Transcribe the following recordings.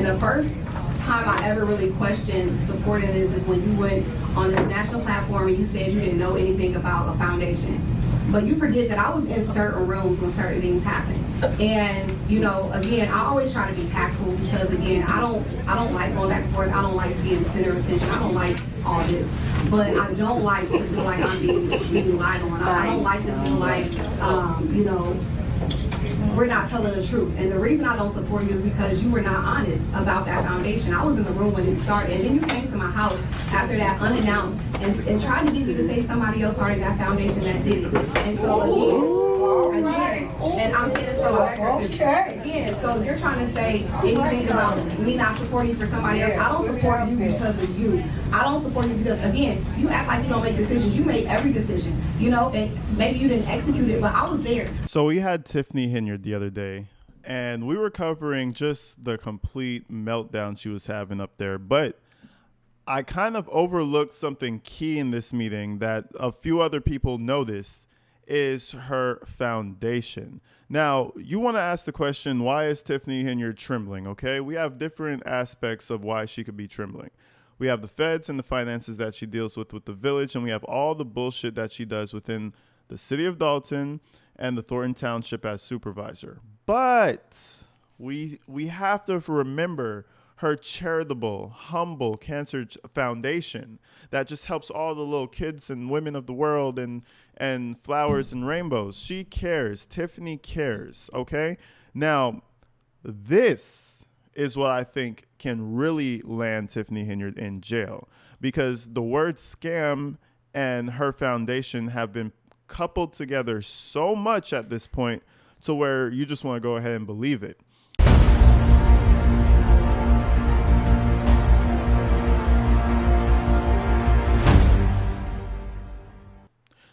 the first time I ever really questioned supporting this is when you went on this national platform and you said you didn't know anything about a foundation. But you forget that I was in certain rooms when certain things happened. And, you know, again, I always try to be tactful because, again, I don't like going back and forth. I don't like to be in the center of attention. I don't like all this. But I don't like to feel like I'm being lied on. I don't like to feel like, you know, we're not telling the truth. And the reason I don't support you is because you were not honest about that foundation. I was in the room when it started, and then you came to my house after that unannounced and tried to get me to say somebody else started that foundation that did it. And so again, and I'm saying this for the record. Again, so you're trying to say anything about me not supporting you for somebody else. I don't support you because of you. I don't support you because, again, you act like you don't make decisions. You make every decision, you know, and maybe you didn't execute it, but I was there. So we had Tiffany Henyard the other day, and we were covering just the complete meltdown she was having up there. But I kind of overlooked something key in this meeting that a few other people noticed is her foundation. Now, you want to ask the question, why is Tiffany Henyard trembling? Okay, we have different aspects of why she could be trembling. We have the feds and the finances that she deals with the village, and we have all the bullshit that she does within the city of Dalton and the Thornton Township as supervisor. But we have to remember her charitable, humble cancer foundation that just helps all the little kids and women of the world and flowers and rainbows. She cares. Tiffany cares. Okay. Now, this is what I think can really land Tiffany Henyard in jail, because the word scam and her foundation have been coupled together so much at this point to where you just want to go ahead and believe it.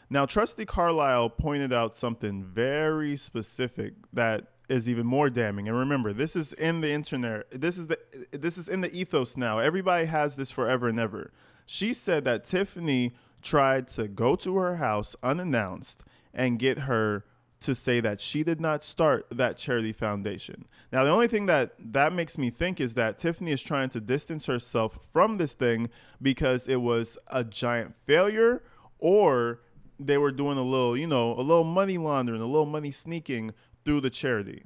Now, Trustee Carlisle pointed out something very specific that is even more damning. And remember, this is in the internet. This is in the ethos now. Everybody has this forever and ever. She said that Tiffany tried to go to her house unannounced and get her to say that she did not start that charity foundation. Now, the only thing that makes me think is that Tiffany is trying to distance herself from this thing because it was a giant failure, or they were doing a little money laundering, a little money sneaking through the charity.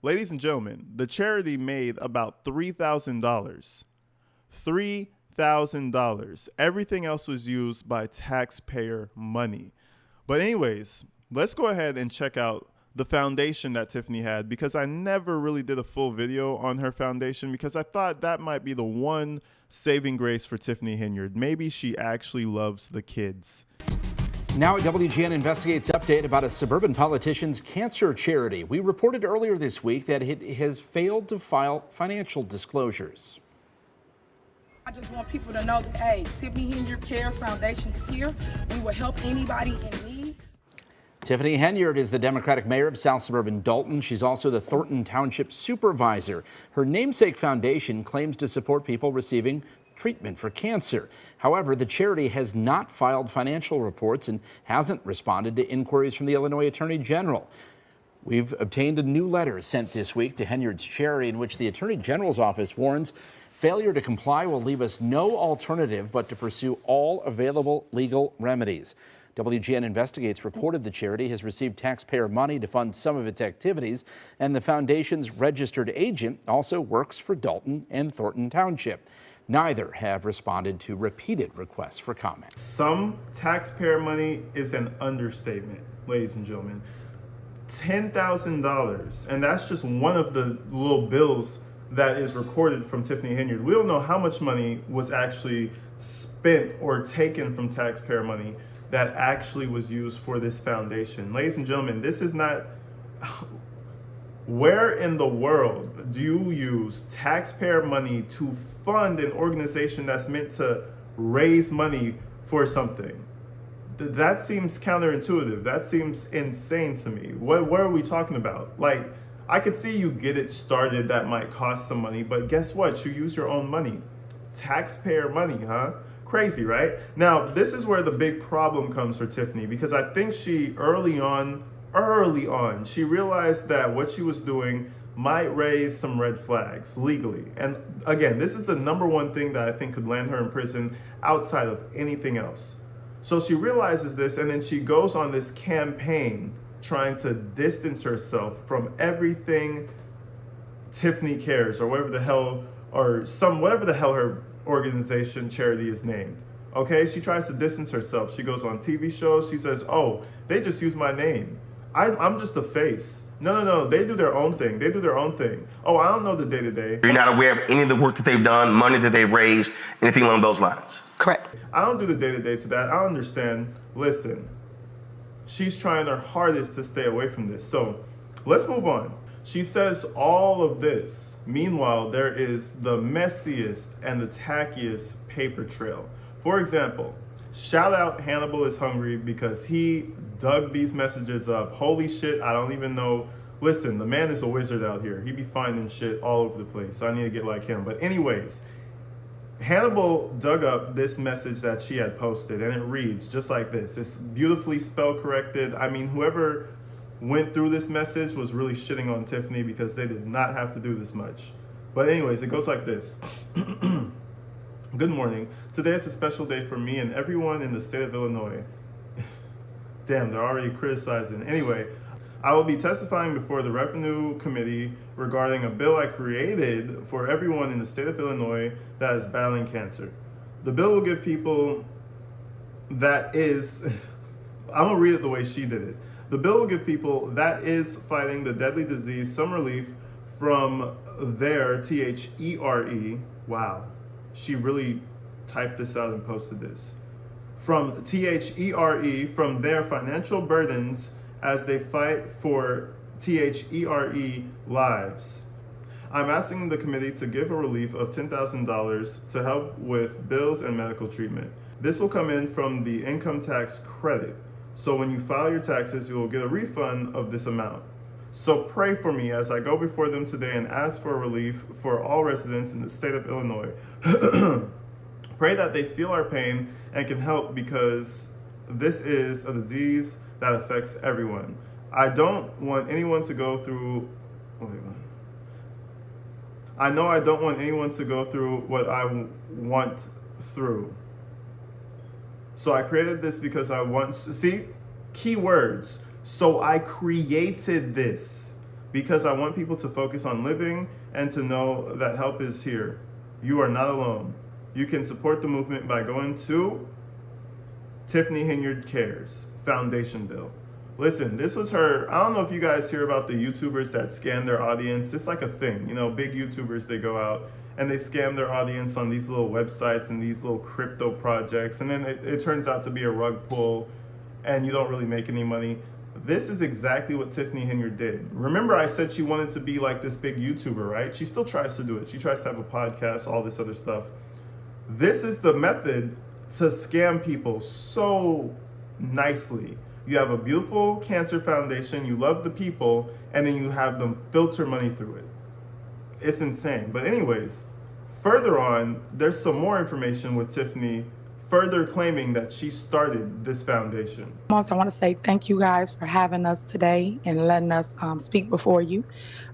Ladies and gentlemen, the charity made about $3,000. $3,000. Everything else was used by taxpayer money. But anyways, let's go ahead and check out the foundation that Tiffany had, because I never really did a full video on her foundation because I thought that might be the one saving grace for Tiffany Henyard. Maybe she actually loves the kids. Now a WGN Investigates update about a suburban politician's cancer charity. We reported earlier this week that it has failed to file financial disclosures. I just want people to know that, hey, Tiffany Henyard Cares Foundation is here. We will help anybody in need. Tiffany Henyard is the Democratic mayor of South Suburban Dalton. She's also the Thornton Township supervisor. Her namesake foundation claims to support people receiving treatment for cancer. However, the charity has not filed financial reports and hasn't responded to inquiries from the Illinois Attorney General. We've obtained a new letter sent this week to Henyard's charity in which the Attorney General's office warns failure to comply will leave us no alternative but to pursue all available legal remedies. WGN Investigates reported the charity has received taxpayer money to fund some of its activities, and the foundation's registered agent also works for Dalton and Thornton Township. Neither have responded to repeated requests for comment. Some taxpayer money is an understatement, ladies and gentlemen. $10,000, and that's just one of the little bills that is recorded from Tiffany Henyard. We don't know how much money was actually spent or taken from taxpayer money that actually was used for this foundation. Ladies and gentlemen, this is not... Where in the world do you use taxpayer money to fund an organization that's meant to raise money for something? That seems counterintuitive. That seems insane to me. What are we talking about? Like, I could see you get it started, that might cost some money, but guess what? You use your own money. Taxpayer money, huh? Crazy, right? Now, this is where the big problem comes for Tiffany, because I think she early on, she realized that what she was doing might raise some red flags legally. And again, this is the number one thing that I think could land her in prison outside of anything else. So she realizes this, and then she goes on this campaign trying to distance herself from everything Tiffany Cares, or whatever the hell, whatever the hell her organization charity is named. Okay, she tries to distance herself. She goes on TV shows. She says, "Oh, they just use my name. I'm just a face." No. They do their own thing. Oh, I don't know the day-to-day. You're not aware of any of the work that they've done, money that they've raised, anything along those lines? Correct. I don't do the day-to-day to that. I understand. Listen, she's trying her hardest to stay away from this. So let's move on. She says all of this. Meanwhile, there is the messiest and the tackiest paper trail. For example, shout out Hannibal is Hungry because he dug these messages up. Holy shit, I don't even know. Listen, the man is a wizard out here. He be finding shit all over the place. I need to get like him. But anyways, Hannibal dug up this message that she had posted, and it reads just like this. It's beautifully spell corrected. I mean, whoever went through this message was really shitting on Tiffany because they did not have to do this much. But anyways, it goes like this. Good morning. Today is a special day for me and everyone in the state of Illinois. Damn, they're already criticizing. Anyway, I will be testifying before the Revenue Committee regarding a bill I created for everyone in the state of Illinois that is battling cancer. The bill will give people that is, I'm gonna read it the way she did it. The bill will give people that is fighting the deadly disease some relief from their THERE. Wow, she really typed this out and posted this. From THERE, from their financial burdens as they fight for THERE lives. I'm asking the committee to give a relief of $10,000 to help with bills and medical treatment. This will come in from the income tax credit. So when you file your taxes, you will get a refund of this amount. So pray for me as I go before them today and ask for relief for all residents in the state of Illinois. Pray that they feel our pain and can help because this is a disease that affects everyone. I don't want anyone to go through, I know I don't want anyone to go through what I went through. So I created this because I want, see, key words. So I created this because I want people to focus on living and to know that help is here. You are not alone. You can support the movement by going to Tiffany Henyard Cares Foundation bill. Listen, this was her, I don't know if you guys hear about the YouTubers that scam their audience. It's like a thing, you know, big YouTubers, they go out and they scam their audience on these little websites and these little crypto projects. And then it turns out to be a rug pull and you don't really make any money. This is exactly what Tiffany Henyard did. Remember I said she wanted to be like this big YouTuber, right? She still tries to do it. She tries to have a podcast, all this other stuff. This is the method to scam people so nicely. You have a beautiful cancer foundation, you love the people, and then you have them filter money through it. It's insane. But anyways, further on, there's some more information with Tiffany further claiming that she started this foundation. Also, I want to say thank you guys for having us today and letting us speak before you.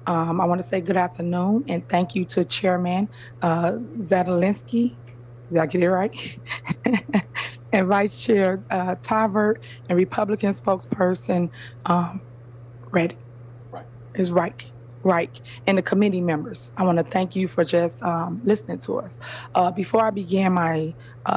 I want to say good afternoon and thank you to Chairman Zadalinsky. Did I get it right? And Vice Chair Tavert and Republican spokesperson Reich. And the committee members. I want to thank you for just listening to us. Before I begin my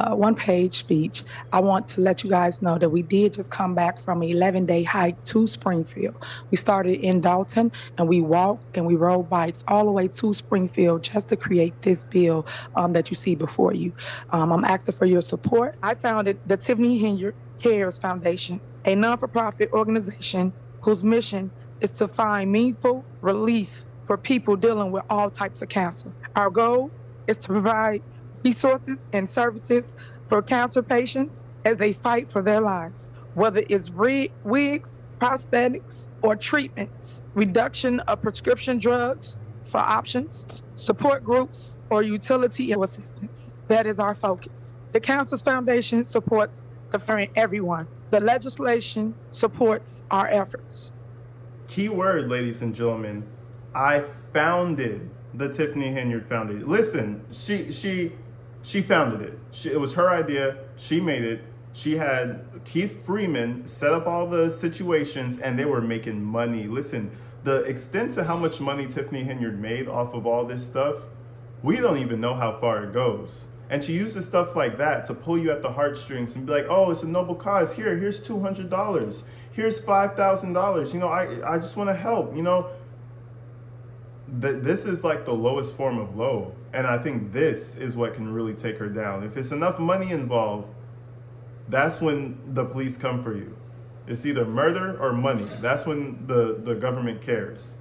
one-page speech, I want to let you guys know that we did just come back from an 11-day hike to Springfield. We started in Dalton and we walked and we rode bikes all the way to Springfield just to create this bill that you see before you. I'm asking for your support. I founded the Tiffany Henyard Cares Foundation, a non-for-profit organization whose mission is to find meaningful relief for people dealing with all types of cancer. Our goal is to provide resources and services for cancer patients as they fight for their lives, whether it's wigs, prosthetics, or treatments, reduction of prescription drugs for options, support groups, or utility assistance. That is our focus. The Cancer Foundation supports everyone. The legislation supports our efforts. Key word, ladies and gentlemen, I founded the Tiffany Henyard Foundation. Listen, she founded it. It was her idea. She made it. She had Keith Freeman set up all the situations, and they were making money. Listen, the extent to how much money Tiffany Henyard made off of all this stuff, we don't even know how far it goes. And she uses stuff like that to pull you at the heartstrings and be like, oh, it's a noble cause. Here's $200. Here's $5,000. You know, I just want to help. You know, this is like the lowest form of low. And I think this is what can really take her down. If it's enough money involved, that's when the police come for you. It's either murder or money. That's when the government cares.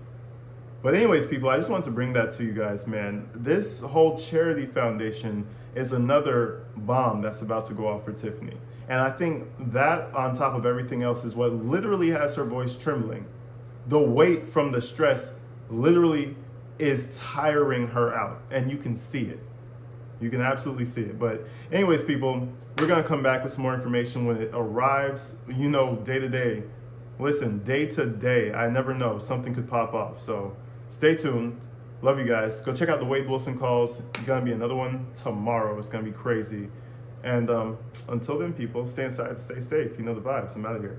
But anyways, people, I just wanted to bring that to you guys, man. This whole charity foundation is another bomb that's about to go off for Tiffany. And I think that, on top of everything else, is what literally has her voice trembling. The weight from the stress literally is tiring her out, and you can see it. You can absolutely see it. But anyways, people, we're going to come back with some more information when it arrives. You know, day to day. Listen, day to day, I never know. Something could pop off. So stay tuned. Love you guys. Go check out the Wade Wilson calls. Going to be another one tomorrow. It's going to be crazy. And until then, people, stay inside, stay safe. You know the vibes. I'm out of here.